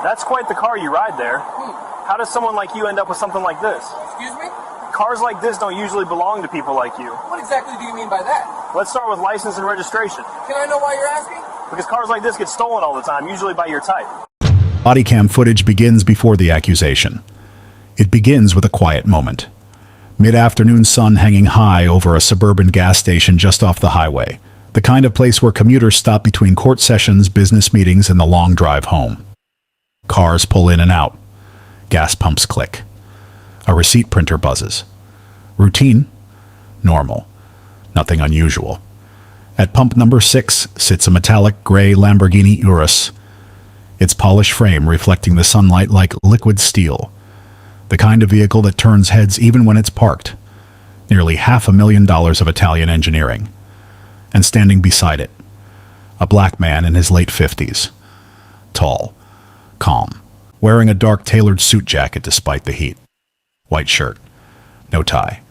That's quite the car you ride there. How does someone like you end up with something like this? Excuse me? Cars like this don't usually belong to people like you. What exactly do you mean by that? Let's start with license and registration. Can I know why you're asking? Because cars like this get stolen all the time, usually by your type. Bodycam footage begins before the accusation. It begins with a quiet moment. Mid-afternoon sun hanging high over a suburban gas station just off the highway. The kind of place where commuters stop between court sessions, business meetings, and the long drive home. Cars pull in and out. Gas pumps click. A receipt printer buzzes. Routine? Normal. Nothing unusual. At pump number 6 sits a metallic gray Lamborghini Urus. Its polished frame reflecting the sunlight like liquid steel. The kind of vehicle that turns heads even when it's parked. Nearly $500,000 of Italian engineering. And standing beside it, a black man in his late 50s. Tall. Calm. Wearing a dark tailored suit jacket despite the heat. White shirt. No tie.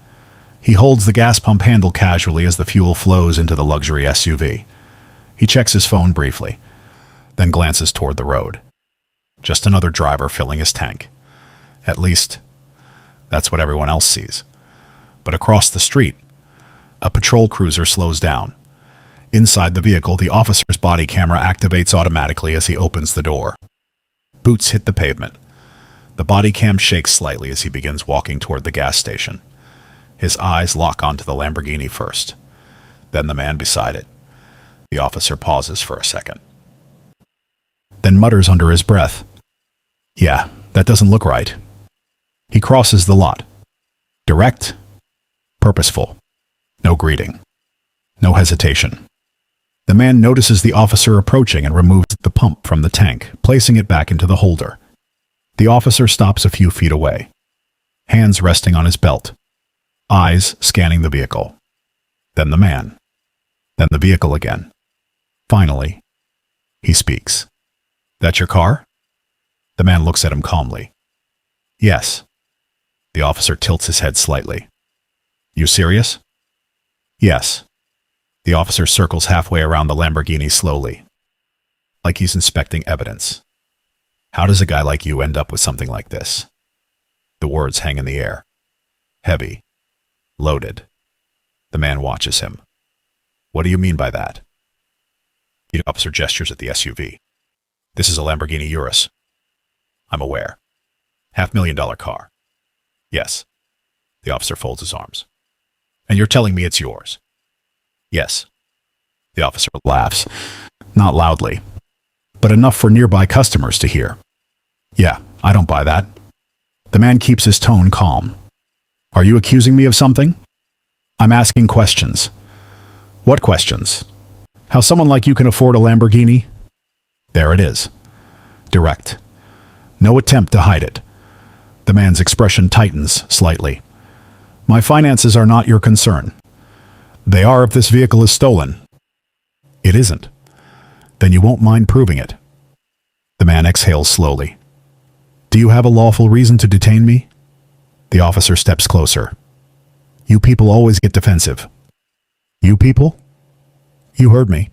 He holds the gas pump handle casually as the fuel flows into the luxury SUV. He checks his phone briefly, then glances toward the road. Just another driver filling his tank. At least, that's what everyone else sees. But across the street, a patrol cruiser slows down. Inside the vehicle, the officer's body camera activates automatically as he opens the door. Boots hit the pavement. The body cam shakes slightly as he begins walking toward the gas station. His eyes lock onto the Lamborghini first, then the man beside it. The officer pauses for a second, then mutters under his breath, "Yeah, that doesn't look right." He crosses the lot. Direct, purposeful, no greeting, no hesitation. The man notices the officer approaching and removes the pump from the tank, placing it back into the holder. The officer stops a few feet away, hands resting on his belt, eyes scanning the vehicle. Then the man. Then the vehicle again. Finally, he speaks. "That's your car?" The man looks at him calmly. "Yes." The officer tilts his head slightly. "You serious?" "Yes." The officer circles halfway around the Lamborghini slowly, like he's inspecting evidence. "How does a guy like you end up with something like this?" The words hang in the air. Heavy. Loaded. The man watches him. "What do you mean by that?" The officer gestures at the SUV. "This is a Lamborghini Urus." "I'm aware. $500,000 car." "Yes." The officer folds his arms. "And you're telling me it's yours?" "Yes." The officer laughs, not loudly, but enough for nearby customers to hear. "Yeah, I don't buy that." The man keeps his tone calm. "Are you accusing me of something?" "I'm asking questions." "What questions?" "How someone like you can afford a Lamborghini?" There it is. Direct. No attempt to hide it. The man's expression tightens slightly. "My finances are not your concern." "They are if this vehicle is stolen." "It isn't." "Then you won't mind proving it." The man exhales slowly. "Do you have a lawful reason to detain me?" The officer steps closer. "You people always get defensive." "You people?" "You heard me."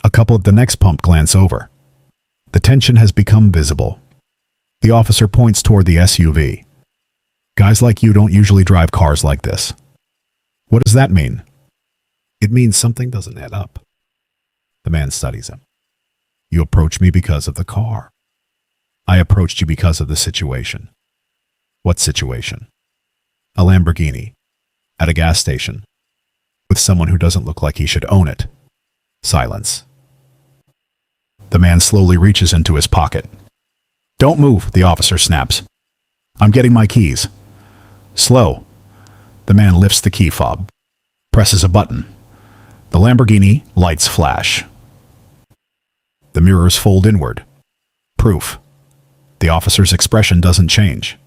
A couple at the next pump glance over. The tension has become visible. The officer points toward the SUV. "Guys like you don't usually drive cars like this." "What does that mean?" "It means something doesn't add up." The man studies him. "You approached me because of the car." "I approached you because of the situation." "What situation?" "A Lamborghini. At a gas station. With someone who doesn't look like he should own it." Silence. The man slowly reaches into his pocket. "Don't move," the officer snaps. "I'm getting my keys." "Slow." The man lifts the key fob, presses a button. The Lamborghini lights flash. The mirrors fold inward. Proof. The officer's expression doesn't change.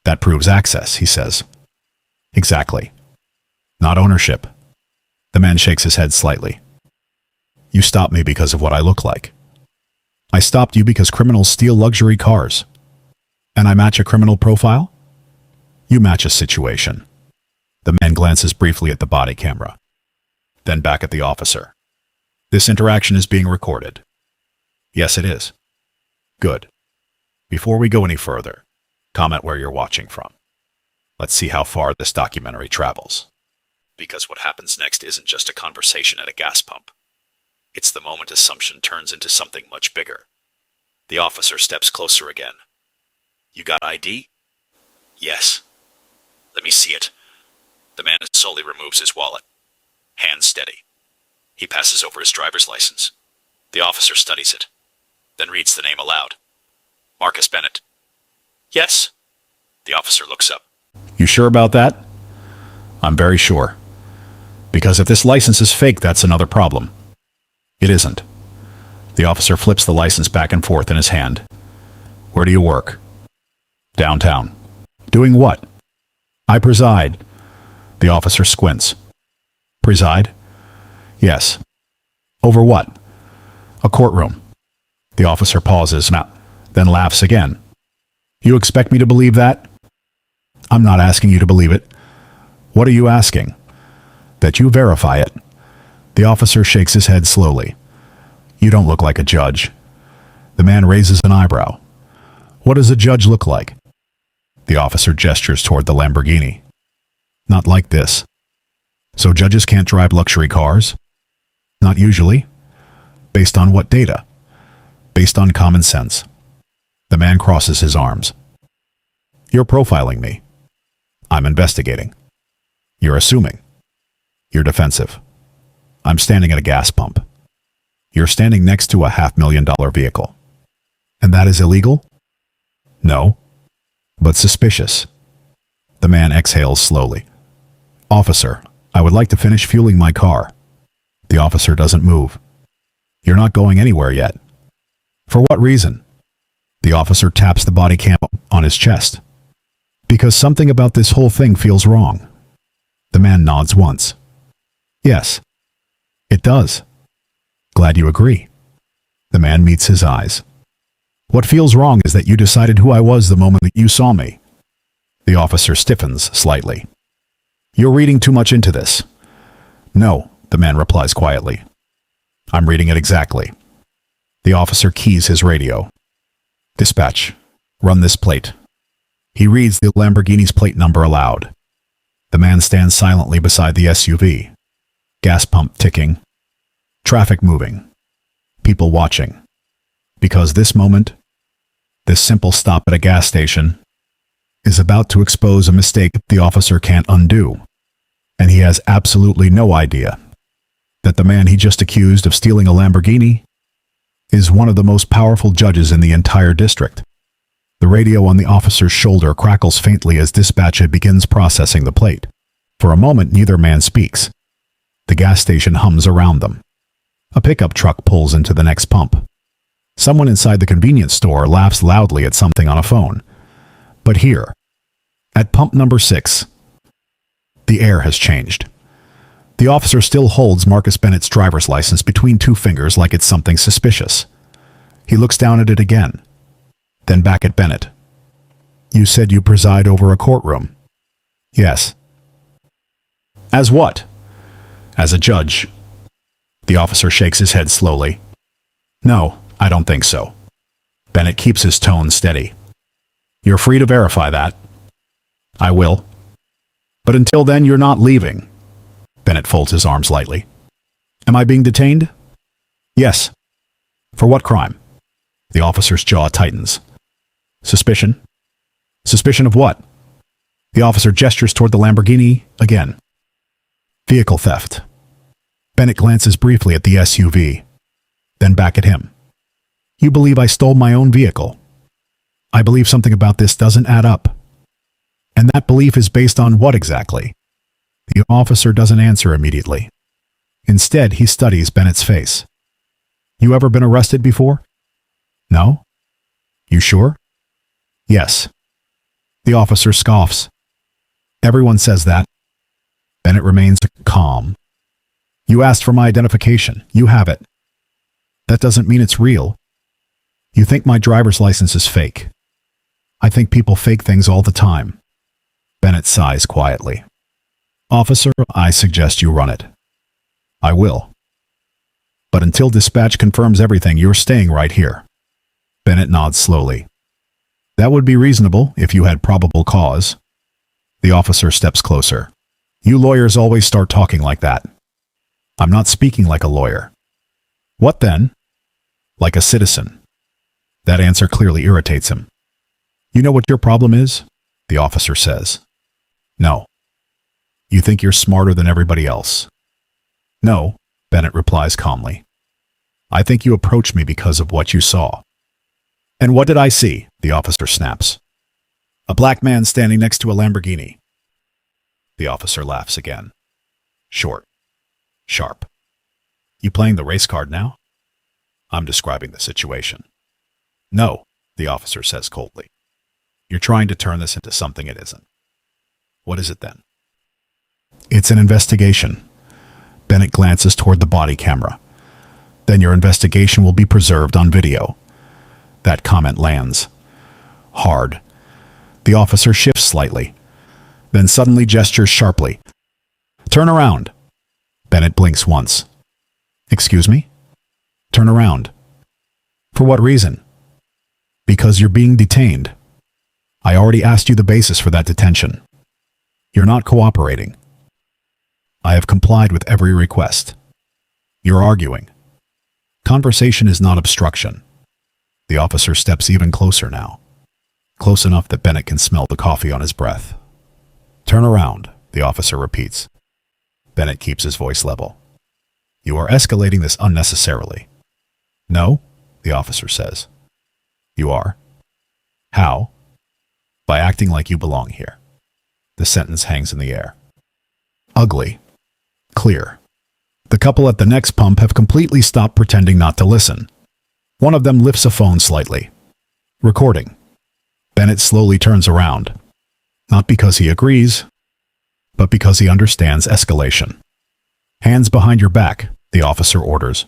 "That proves access," he says. "Exactly. Not ownership." The man shakes his head slightly. "You stopped me because of what I look like." "I stopped you because criminals steal luxury cars." "And I match a criminal profile?" "You match a situation." The man glances briefly at the body camera, then back at the officer. "This interaction is being recorded." "Yes, it is." Good. Before we go any further, comment where you're watching from. Let's see how far this documentary travels. Because what happens next isn't just a conversation at a gas pump. It's the moment assumption turns into something much bigger. The officer steps closer again. You got ID? Yes. Let me see it. The man slowly removes his wallet. Hands steady. He passes over his driver's license. The officer studies it, then reads the name aloud. Marcus Bennett. Yes. The officer looks up. You sure about that? I'm very sure. Because if this license is fake, that's another problem. It isn't. The officer flips the license back and forth in his hand. Where do you work? Downtown. Doing what? I preside. The officer squints. Preside? Yes. Over what? A courtroom. The officer pauses, then laughs again. You expect me to believe that? I'm not asking you to believe it. What are you asking? That you verify it. The officer shakes his head slowly. You don't look like a judge. The man raises an eyebrow. What does a judge look like? The officer gestures toward the Lamborghini. Not like this. So judges can't drive luxury cars? Not usually. Based on what data? Based on common sense. The man crosses his arms. You're profiling me. I'm investigating. You're assuming. You're defensive. I'm standing at a gas pump. You're standing next to a $500,000 vehicle. And that is illegal? No. But suspicious. The man exhales slowly. Officer, I would like to finish fueling my car. The officer doesn't move. You're not going anywhere yet. For what reason? The officer taps the body cam on his chest. Because something about this whole thing feels wrong. The man nods once. Yes. It does. Glad you agree. The man meets his eyes. What feels wrong is that you decided who I was the moment that you saw me. The officer stiffens slightly. You're reading too much into this. No, the man replies quietly. I'm reading it exactly. The officer keys his radio. Dispatch, run this plate. He reads the Lamborghini's plate number aloud. The man stands silently beside the SUV. Gas pump ticking. Traffic moving. People watching. Because this moment, this simple stop at a gas station, is about to expose a mistake the officer can't undo. And he has absolutely no idea that the man he just accused of stealing a Lamborghini is one of the most powerful judges in the entire district. The radio on the officer's shoulder crackles faintly as dispatch begins processing the plate. For a moment, neither man speaks. The gas station hums around them. A pickup truck pulls into the next pump. Someone inside the convenience store laughs loudly at something on a phone. But here, at pump number 6, the air has changed. The officer still holds Marcus Bennett's driver's license between two fingers like it's something suspicious. He looks down at it again, then back at Bennett. You said you preside over a courtroom. Yes. As what? As a judge. The officer shakes his head slowly. No, I don't think so. Bennett keeps his tone steady. You're free to verify that. I will. But until then, you're not leaving. Bennett folds his arms lightly. Am I being detained? Yes. For what crime? The officer's jaw tightens. Suspicion? Suspicion of what? The officer gestures toward the Lamborghini again. Vehicle theft. Bennett glances briefly at the SUV, then back at him. You believe I stole my own vehicle. I believe something about this doesn't add up. And that belief is based on what exactly? The officer doesn't answer immediately. Instead, he studies Bennett's face. You ever been arrested before? No? You sure? Yes. The officer scoffs. Everyone says that. Bennett remains calm. You asked for my identification. You have it. That doesn't mean it's real. You think my driver's license is fake. I think people fake things all the time. Bennett sighs quietly. Officer, I suggest you run it. I will. But until dispatch confirms everything, you're staying right here. Bennett nods slowly. That would be reasonable if you had probable cause. The officer steps closer. You lawyers always start talking like that. I'm not speaking like a lawyer. What then? Like a citizen. That answer clearly irritates him. You know what your problem is? The officer says. No. You think you're smarter than everybody else. No, Bennett replies calmly. I think you approached me because of what you saw. And what did I see? The officer snaps. A black man standing next to a Lamborghini. The officer laughs again. Short. Sharp. You playing the race card now? I'm describing the situation. No, the officer says coldly. You're trying to turn this into something it isn't. What is it then? It's an investigation. Bennett glances toward the body camera. Then your investigation will be preserved on video. That comment lands. Hard. The officer shifts slightly, then suddenly gestures sharply. Turn around. Bennett blinks once. Excuse me? Turn around. For what reason? Because you're being detained. I already asked you the basis for that detention. You're not cooperating. I have complied with every request. You're arguing. Conversation is not obstruction. The officer steps even closer now. Close enough that Bennett can smell the coffee on his breath. Turn around, the officer repeats. Bennett keeps his voice level. You are escalating this unnecessarily. No, the officer says. You are. How? By acting like you belong here. The sentence hangs in the air. Ugly. Clear. The couple at the next pump have completely stopped pretending not to listen. One of them lifts a phone slightly. Recording. Bennett slowly turns around. Not because he agrees, but because he understands escalation. Hands behind your back, the officer orders.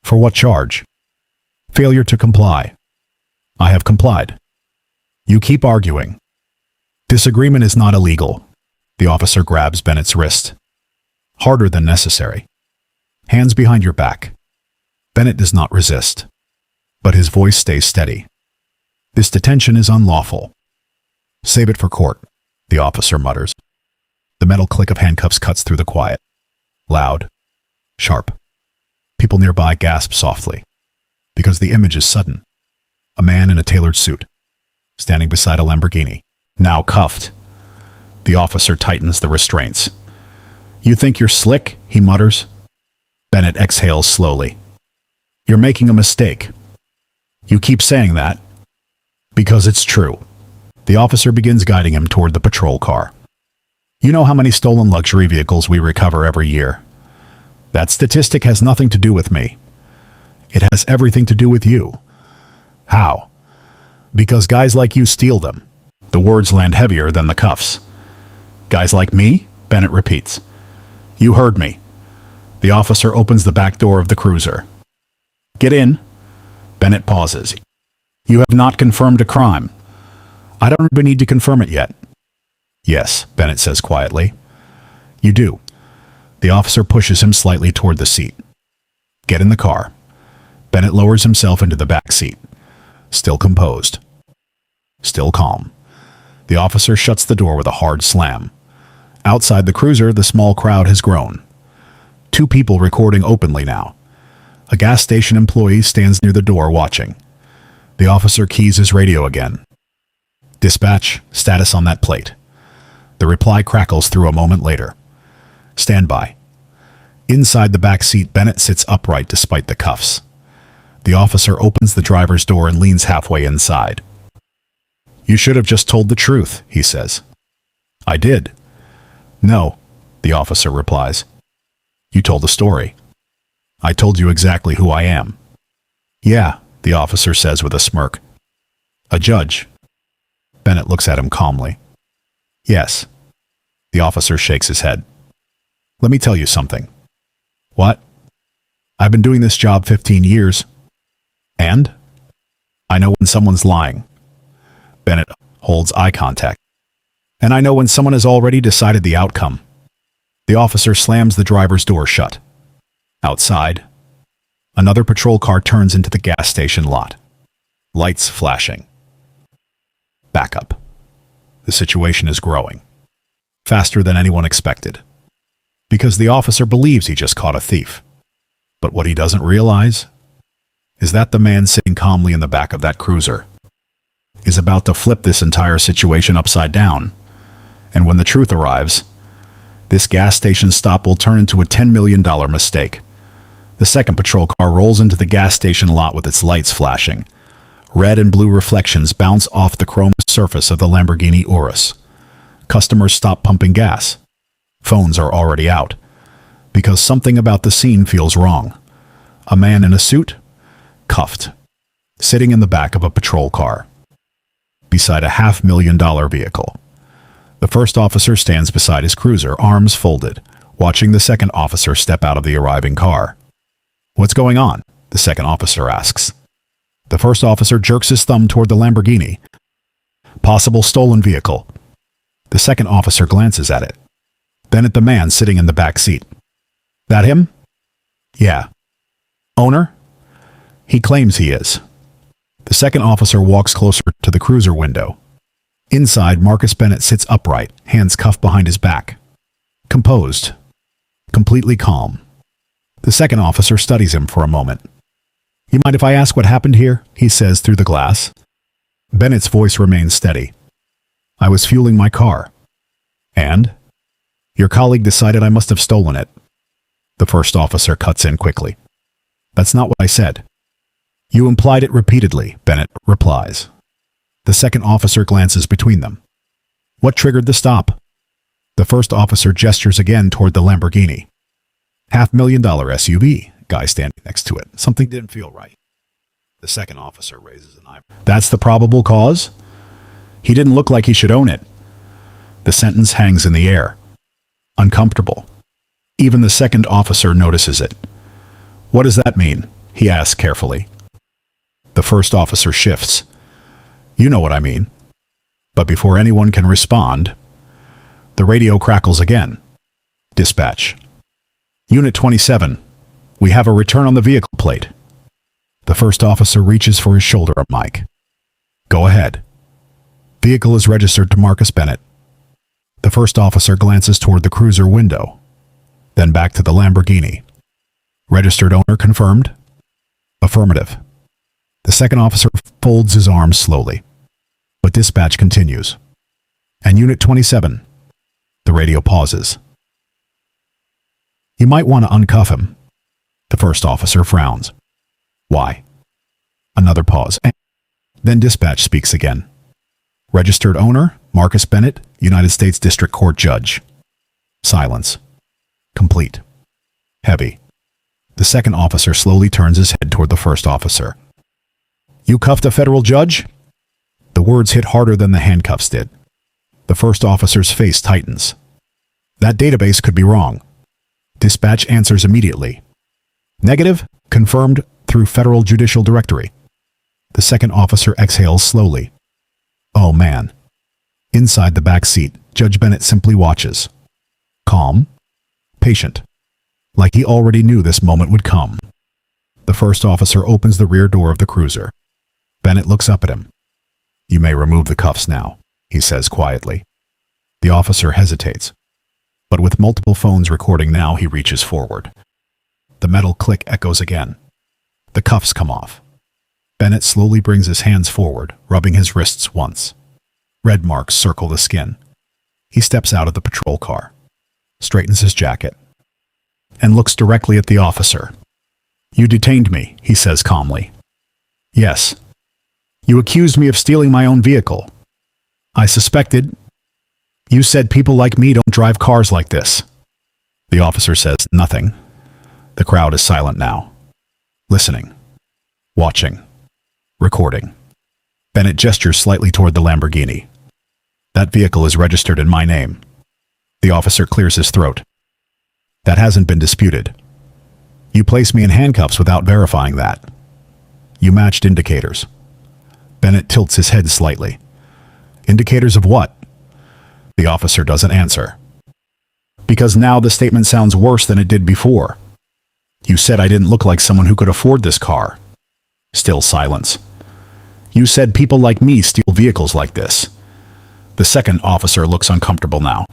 For what charge? Failure to comply. I have complied. You keep arguing. Disagreement is not illegal. The officer grabs Bennett's wrist. Harder than necessary. Hands behind your back. Bennett does not resist, but his voice stays steady. This detention is unlawful. Save it for court, the officer mutters. The metal click of handcuffs cuts through the quiet. Loud. Sharp. People nearby gasp softly, because the image is sudden. A man in a tailored suit, standing beside a Lamborghini, now cuffed. The officer tightens the restraints. You think you're slick, he mutters. Bennett exhales slowly. You're making a mistake. You keep saying that. Because it's true. The officer begins guiding him toward the patrol car. You know how many stolen luxury vehicles we recover every year? That statistic has nothing to do with me. It has everything to do with you. How? Because guys like you steal them. The words land heavier than the cuffs. Guys like me? Bennett repeats. You heard me. The officer opens the back door of the cruiser. Get in. Bennett pauses. You have not confirmed a crime. I don't even need to confirm it yet. Yes, Bennett says quietly. You do. The officer pushes him slightly toward the seat. Get in the car. Bennett lowers himself into the back seat. Still composed. Still calm. The officer shuts the door with a hard slam. Outside the cruiser, the small crowd has grown. 2 people recording openly now. A gas station employee stands near the door watching. The officer keys his radio again. Dispatch, status on that plate. The reply crackles through a moment later. Stand by. Inside the back seat, Bennett sits upright despite the cuffs. The officer opens the driver's door and leans halfway inside. You should have just told the truth, he says. I did. No, the officer replies. You told a story. I told you exactly who I am. Yeah, the officer says with a smirk. A judge. Bennett looks at him calmly. Yes. The officer shakes his head. Let me tell you something. What? I've been doing this job 15 years. And? I know when someone's lying. Bennett holds eye contact. And I know when someone has already decided the outcome. The officer slams the driver's door shut. Outside, another patrol car turns into the gas station lot. Lights flashing. Backup. The situation is growing. Faster than anyone expected. Because the officer believes he just caught a thief. But what he doesn't realize is that the man sitting calmly in the back of that cruiser is about to flip this entire situation upside down. And when the truth arrives, this gas station stop will turn into a $10 million mistake. The second patrol car rolls into the gas station lot with its lights flashing. Red and blue reflections bounce off the chrome surface of the Lamborghini Urus. Customers stop pumping gas. Phones are already out. Because something about the scene feels wrong. A man in a suit, cuffed, sitting in the back of a patrol car, beside a $500,000 vehicle. The first officer stands beside his cruiser, arms folded, watching the second officer step out of the arriving car. "What's going on?" the second officer asks. The first officer jerks his thumb toward the Lamborghini. "Possible stolen vehicle." The second officer glances at it, then at the man sitting in the back seat. "That him?" "Yeah." "Owner?" "He claims he is." The second officer walks closer to the cruiser window. Inside, Marcus Bennett sits upright, hands cuffed behind his back. Composed. Completely calm. The second officer studies him for a moment. "You mind if I ask what happened here?" he says through the glass. Bennett's voice remains steady. "I was fueling my car." "And?" "Your colleague decided I must have stolen it." The first officer cuts in quickly. "That's not what I said." "You implied it repeatedly," Bennett replies. The second officer glances between them. "What triggered the stop?" The first officer gestures again toward the Lamborghini. $500,000 SUV, guy standing next to it. Something didn't feel right. The second officer raises an eyebrow. "That's the probable cause?" "He didn't look like he should own it." The sentence hangs in the air. Uncomfortable. Even the second officer notices it. "What does that mean?" he asks carefully. The first officer shifts. "You know what I mean." But before anyone can respond, the radio crackles again. "Dispatch. Unit 27. We have a return on the vehicle plate." The first officer reaches for his shoulder mic. "Go ahead." "Vehicle is registered to Marcus Bennett." The first officer glances toward the cruiser window, then back to the Lamborghini. "Registered owner confirmed?" "Affirmative." The second officer folds his arms slowly. But dispatch continues. "And Unit 27. The radio pauses. "You might want to uncuff him." The first officer frowns. "Why?" Another pause. Then dispatch speaks again. "Registered owner, Marcus Bennett, United States District Court Judge." Silence. Complete. Heavy. The second officer slowly turns his head toward the first officer. "You cuffed a federal judge?" The words hit harder than the handcuffs did. The first officer's face tightens. "That database could be wrong." Dispatch answers immediately. "Negative, confirmed through Federal Judicial Directory." The second officer exhales slowly. "Oh man." Inside the back seat, Judge Bennett simply watches. Calm. Patient. Like he already knew this moment would come. The first officer opens the rear door of the cruiser. Bennett looks up at him. "You may remove the cuffs now," he says quietly. The officer hesitates. But with multiple phones recording now, he reaches forward. The metal click echoes again. The cuffs come off. Bennett slowly brings his hands forward, rubbing his wrists once. Red marks circle the skin. He steps out of the patrol car, straightens his jacket, and looks directly at the officer. "You detained me," he says calmly. "Yes." "You accused me of stealing my own vehicle." "I suspected." "You said people like me don't drive cars like this." The officer says nothing. The crowd is silent now. Listening. Watching. Recording. Bennett gestures slightly toward the Lamborghini. "That vehicle is registered in my name." The officer clears his throat. "That hasn't been disputed." "You placed me in handcuffs without verifying that." "You matched indicators." Bennett tilts his head slightly. "Indicators of what?" The officer doesn't answer. "Because now the statement sounds worse than it did before. You said I didn't look like someone who could afford this car." Still silence. You said people like me steal vehicles like this. The second officer looks uncomfortable now.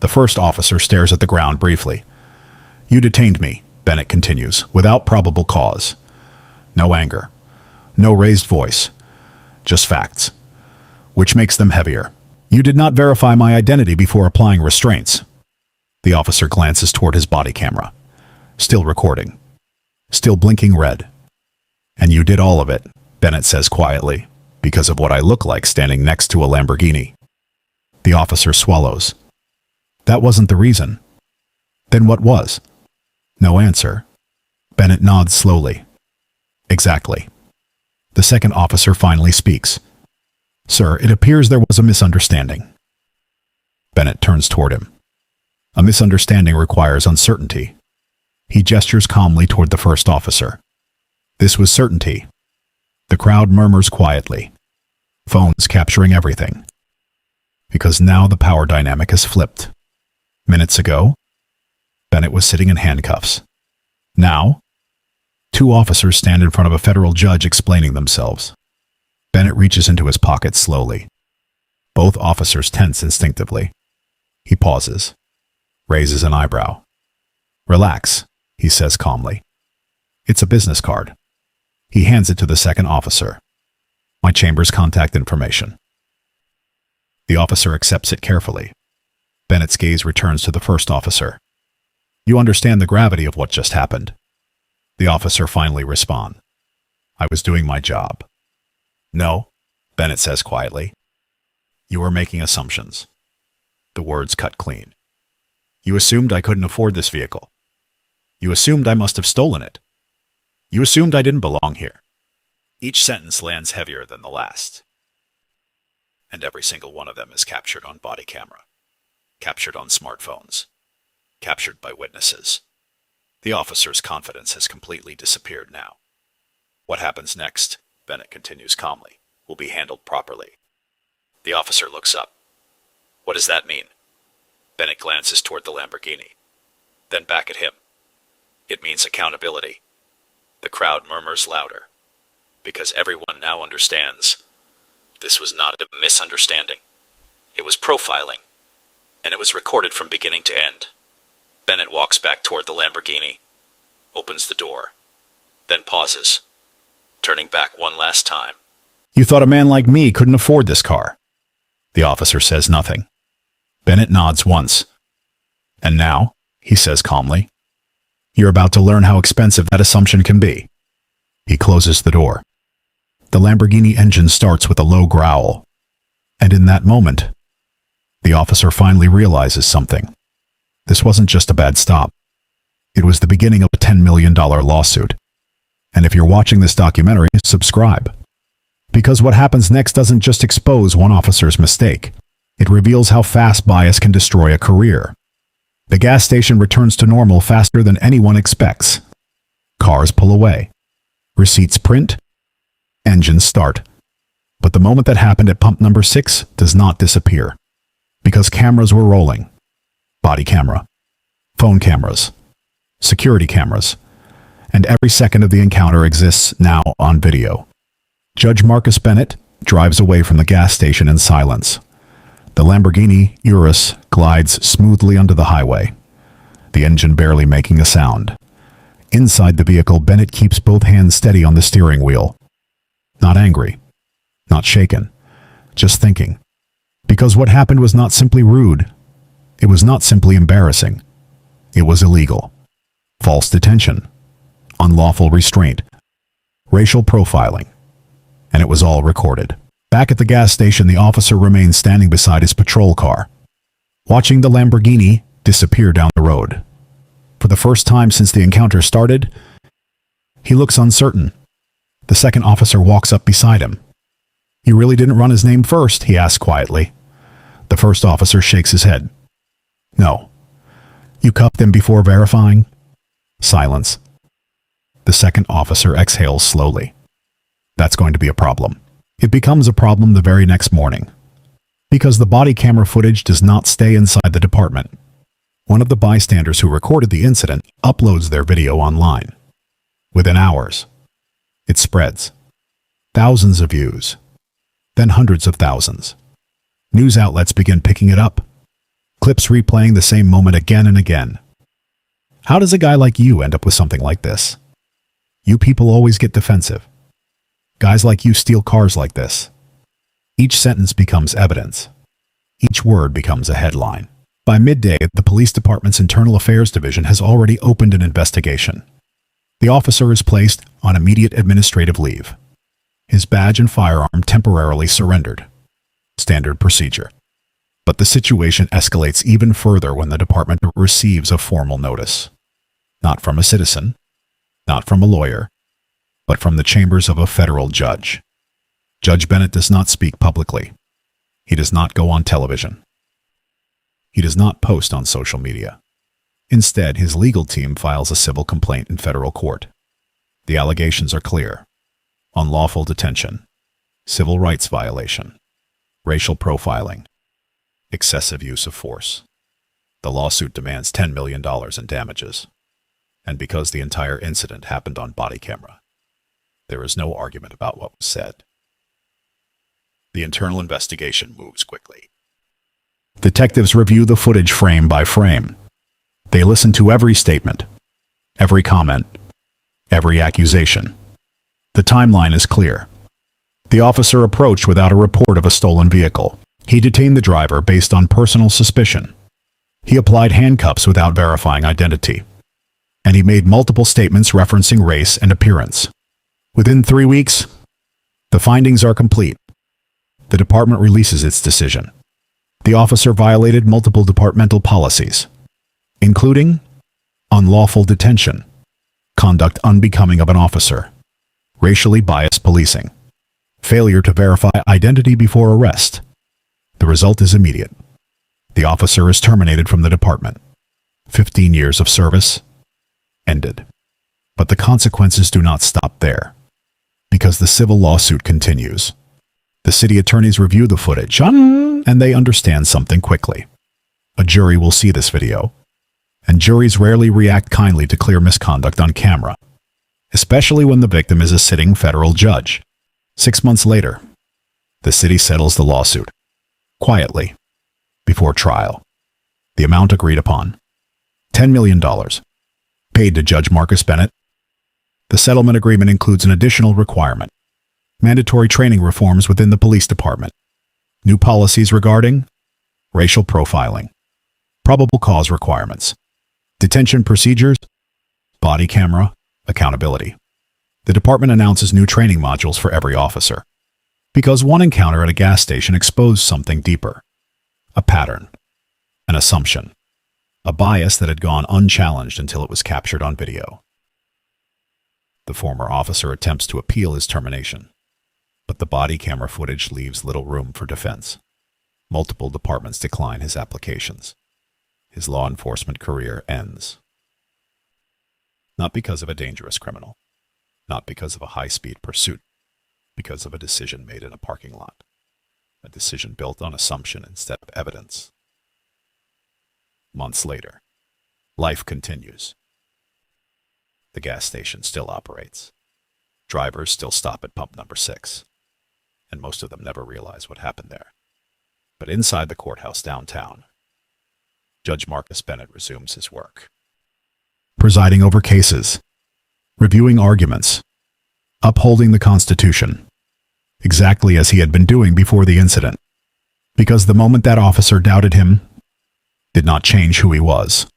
The first officer stares at the ground briefly. You detained me, Bennett continues, without probable cause. No anger. No raised voice. Just facts. Which makes them heavier. You did not verify my identity before applying restraints. The officer glances toward his body camera. Still recording. Still blinking red. And you did all of it, Bennett says quietly, because of what I look like standing next to a Lamborghini. The officer swallows. That wasn't the reason. Then what was? No answer. Bennett nods slowly. Exactly. The second officer finally speaks. Sir, it appears there was a misunderstanding. Bennett turns toward him. A misunderstanding requires uncertainty. He gestures calmly toward the first officer. This was certainty. The crowd murmurs quietly. Phones capturing everything. Because now the power dynamic has flipped. Minutes ago, Bennett was sitting in handcuffs. Now, two officers stand in front of a federal judge explaining themselves. Bennett reaches into his pocket slowly. Both officers tense instinctively. He pauses, raises an eyebrow. Relax, he says calmly. It's a business card. He hands it to the second officer. My chamber's contact information. The officer accepts it carefully. Bennett's gaze returns to the first officer. You understand the gravity of what just happened. The officer finally responds. I was doing my job. No, Bennett says quietly. You were making assumptions. The words cut clean. You assumed I couldn't afford this vehicle. You assumed I must have stolen it. You assumed I didn't belong here. Each sentence lands heavier than the last. And every single one of them is captured on body camera. Captured on smartphones. Captured by witnesses. The officer's confidence has completely disappeared now. What happens next, Bennett continues calmly, will be handled properly. The officer looks up. What does that mean? Bennett glances toward the Lamborghini, then back at him. It means accountability. The crowd murmurs louder, because everyone now understands. This was not a misunderstanding. It was profiling, and it was recorded from beginning to end. Bennett walks back toward the Lamborghini, opens the door, then pauses, turning back one last time. You thought a man like me couldn't afford this car? The officer says nothing. Bennett nods once. And now, he says calmly, you're about to learn how expensive that assumption can be. He closes the door. The Lamborghini engine starts with a low growl. And in that moment, the officer finally realizes something. This wasn't just a bad stop. It was the beginning of a $10 million lawsuit. And if you're watching this documentary, subscribe. Because what happens next doesn't just expose one officer's mistake. It reveals how fast bias can destroy a career. The gas station returns to normal faster than anyone expects. Cars pull away. Receipts print. Engines start. But the moment that happened at pump number 6 does not disappear. Because cameras were rolling. Body camera. Phone cameras. Security cameras. And every second of the encounter exists now on video. Judge Marcus Bennett drives away from the gas station in silence. The Lamborghini Urus glides smoothly onto the highway, the engine barely making a sound. Inside the vehicle, Bennett keeps both hands steady on the steering wheel. Not angry, not shaken, just thinking. Because what happened was not simply rude. It was not simply embarrassing. It was illegal. False detention. Unlawful restraint. Racial profiling. And it was all recorded. Back at the gas station, the officer remains standing beside his patrol car, watching the Lamborghini disappear down the road. For the first time since the encounter started, he looks uncertain. The second officer walks up beside him. You really didn't run his name first, he asks quietly. The first officer shakes his head. No. You cuffed him before verifying? Silence. The second officer exhales slowly. That's going to be a problem. It becomes a problem the very next morning. Because the body camera footage does not stay inside the department. One of the bystanders who recorded the incident uploads their video online. Within hours, it spreads. Thousands of views. Then hundreds of thousands. News outlets begin picking it up. Clips replaying the same moment again and again. How does a guy like you end up with something like this? You people always get defensive. Guys like you steal cars like this. Each sentence becomes evidence. Each word becomes a headline. By midday, the police department's internal affairs division has already opened an investigation. The officer is placed on immediate administrative leave. His badge and firearm temporarily surrendered. Standard procedure. But the situation escalates even further when the department receives a formal notice. Not from a citizen, not from a lawyer, but from the chambers of a federal judge. Judge Bennett does not speak publicly. He does not go on television. He does not post on social media. Instead, his legal team files a civil complaint in federal court. The allegations are clear. Unlawful detention, civil rights violation, racial profiling, excessive use of force. The lawsuit demands $10 million in damages. And because the entire incident happened on body camera, there is no argument about what was said. The internal investigation moves quickly. Detectives review the footage frame by frame. They listen to every statement, every comment, every accusation. The timeline is clear. The officer approached without a report of a stolen vehicle. He detained the driver based on personal suspicion. He applied handcuffs without verifying identity. And he made multiple statements referencing race and appearance. Within 3 weeks, the findings are complete. The department releases its decision. The officer violated multiple departmental policies, including unlawful detention, conduct unbecoming of an officer, racially biased policing, failure to verify identity before arrest. The result is immediate. The officer is terminated from the department. 15 years of service ended. But the consequences do not stop there, because the civil lawsuit continues. The city attorneys review the footage, and they understand something quickly. A jury will see this video, and juries rarely react kindly to clear misconduct on camera, especially when the victim is a sitting federal judge. 6 months later, the city settles the lawsuit, quietly, before trial. The amount agreed upon, $10 million, paid to Judge Marcus Bennett. The settlement agreement includes an additional requirement: mandatory training reforms within the police department, new policies regarding racial profiling, probable cause requirements, detention procedures, body camera, accountability. The department announces new training modules for every officer, because one encounter at a gas station exposed something deeper: a pattern, an assumption, a bias that had gone unchallenged until it was captured on video. The former officer attempts to appeal his termination, but the body camera footage leaves little room for defense. Multiple departments decline his applications. His law enforcement career ends. Not because of a dangerous criminal, not because of a high-speed pursuit, because of a decision made in a parking lot. A decision built on assumption instead of evidence. Months later, life continues. The gas station still operates. Drivers still stop at pump number 6, and most of them never realize what happened there. But inside the courthouse downtown, Judge Marcus Bennett resumes his work, presiding over cases, reviewing arguments, upholding the Constitution, exactly as he had been doing before the incident, because the moment that officer doubted him did not change who he was.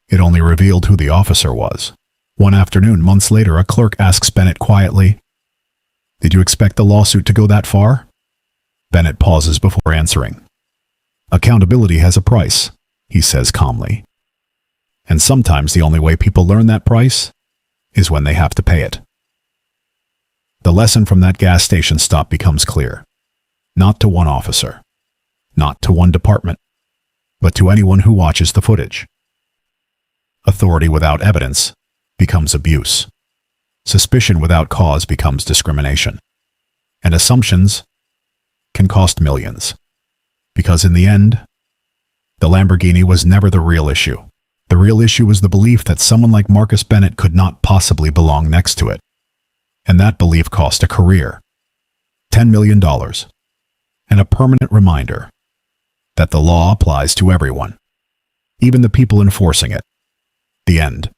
It only revealed who the officer was. One afternoon, months later, a clerk asks Bennett quietly, "Did you expect the lawsuit to go that far?" Bennett pauses before answering. "Accountability has a price," he says calmly. And sometimes the only way people learn that price is when they have to pay it. The lesson from that gas station stop becomes clear. Not to one officer, not to one department, but to anyone who watches the footage. Authority without evidence becomes abuse. Suspicion without cause becomes discrimination. And assumptions can cost millions. Because in the end, the Lamborghini was never the real issue. The real issue was the belief that someone like Marcus Bennett could not possibly belong next to it. And that belief cost a career. $10 million. And a permanent reminder that the law applies to everyone, even the people enforcing it. The end.